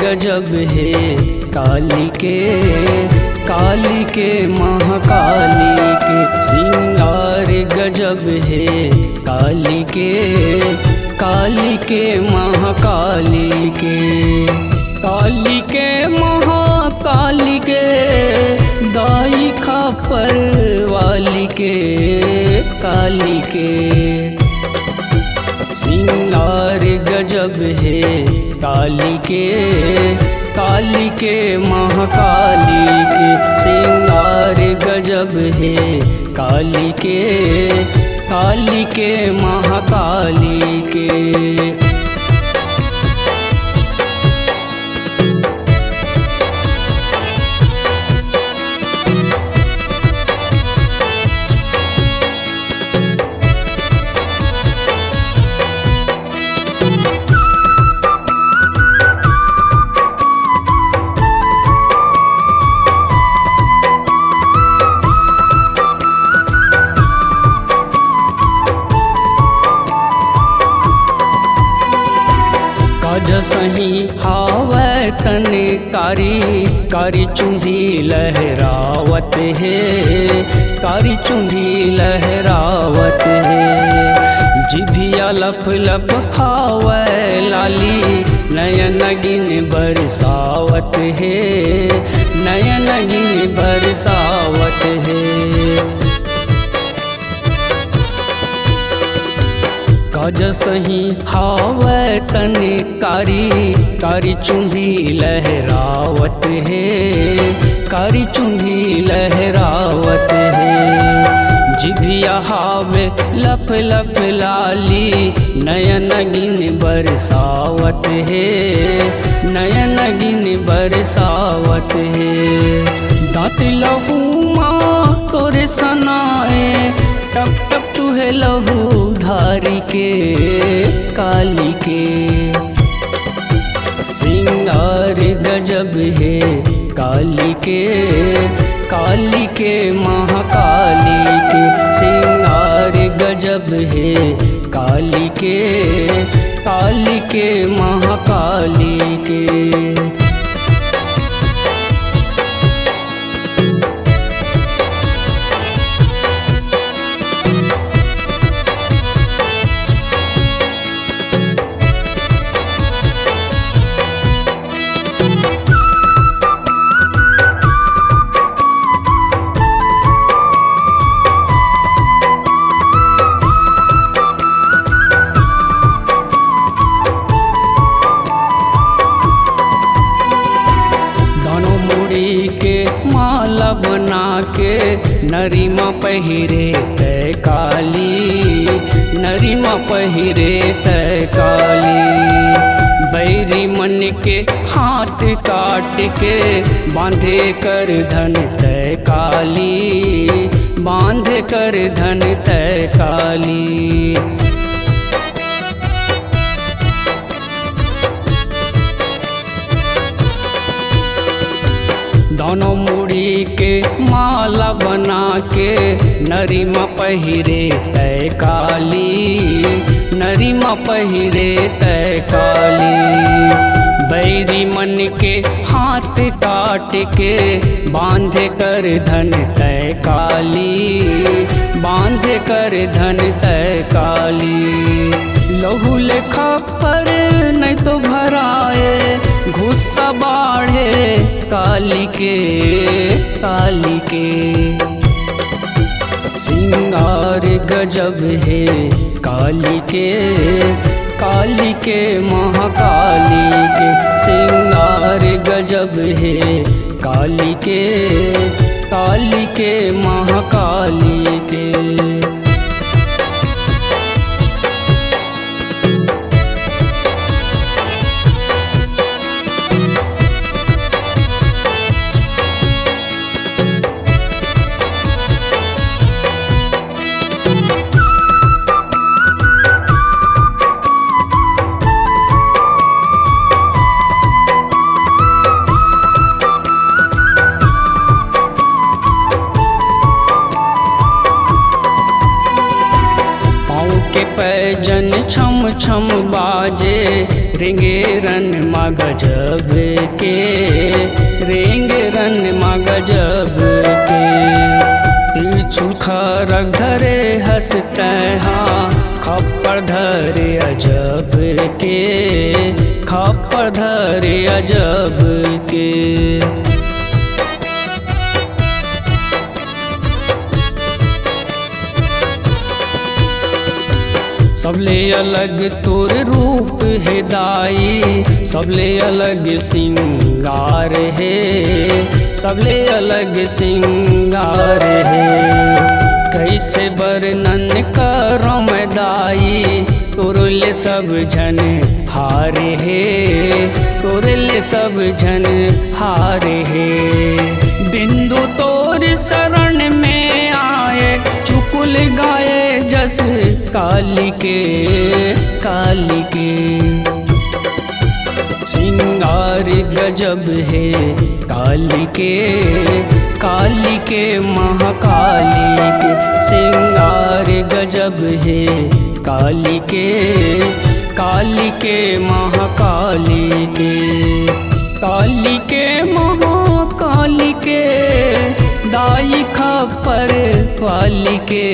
गजब है काली के महाकाली के सिंगार गजब है काली के महाकाली के महाकाली के दाई खापर वाली के काली के सिंगार गजब है काली के महाकाली के सिंगार गजब है काली के महाकाली के। सही हावै तन कारी चुंधी लहरावत है कारी चुंधी लहरावत है जिभिया लप लप हावै लाली नयन गिन बरसावत है नयन गिन बरसावत है। काज सही हावै तन कारी चुंधी लहरावत है कारी चुंधी लहरावत है जिभिया हावे लप लप लाली नयन गिन बरसावत है नयन गिन बरसावत है। दाँत लहू माँ तोरे सनाए टप टप चूहे लहू धारी के काली के सिंगार गजब है काली के महाकाली के सिंगार गजब है काली के महाकाली के। माला बना के नरीमा पहिरे तय काली नरीमा पहिरे तय काली बैरी मन के हाथ काट के बांधे कर धन तय काली बांधे कर धन तय काली। दोनों मुड़ी के माला बना के नरीमा पहिरे तय काली नरीमा पहिरे तय काली बैरी मन के हाथ काट के बांधे कर धन तय काली बांधे कर धन तय काली। लहू लेखा पर नहीं तो भराए गुस्सा बाढ़े काली के सिंगार गजब है काली के महाकाली के सिंगार गजब है काली के महाकाली के। बैजन छम छम बाजे, रेंगे रन मा गजब के, रेंगे रन मा गजब के। त्रिशूल खरग धरे हंसते हाँ, खप्पर धरे अजब के, खप्पर धरे अजब के। सबले अलग तोर रूप है दाई, सबले अलग सिंगार है, सबले अलग सिंगार है। कैसे वर्णन करो मैं दाई, तोरले सब जन हारे है, तोरले सब जन हारे है। बिंदु तोर शरण में आए, चुकुल गाए जस काली के, काली के। सिंगार गजब है काली के, काली के महाकाली के। सिंगार गजब है काली के, काली के महाकाली के। काली के महाकाली के, दाई खप्पर वाली के,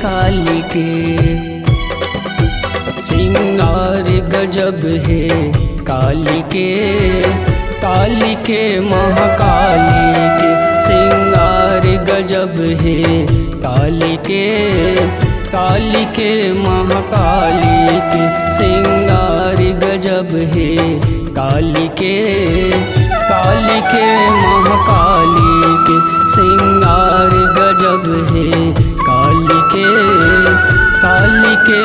काली के। सिंगार गजब है काली के, काली के महाकाली के। सिंगार गजब है काली के, काली के महाकाली के। सिंगार गजब है काली के, काली के महाकाली के। सिंगार गजब है काली के, काली के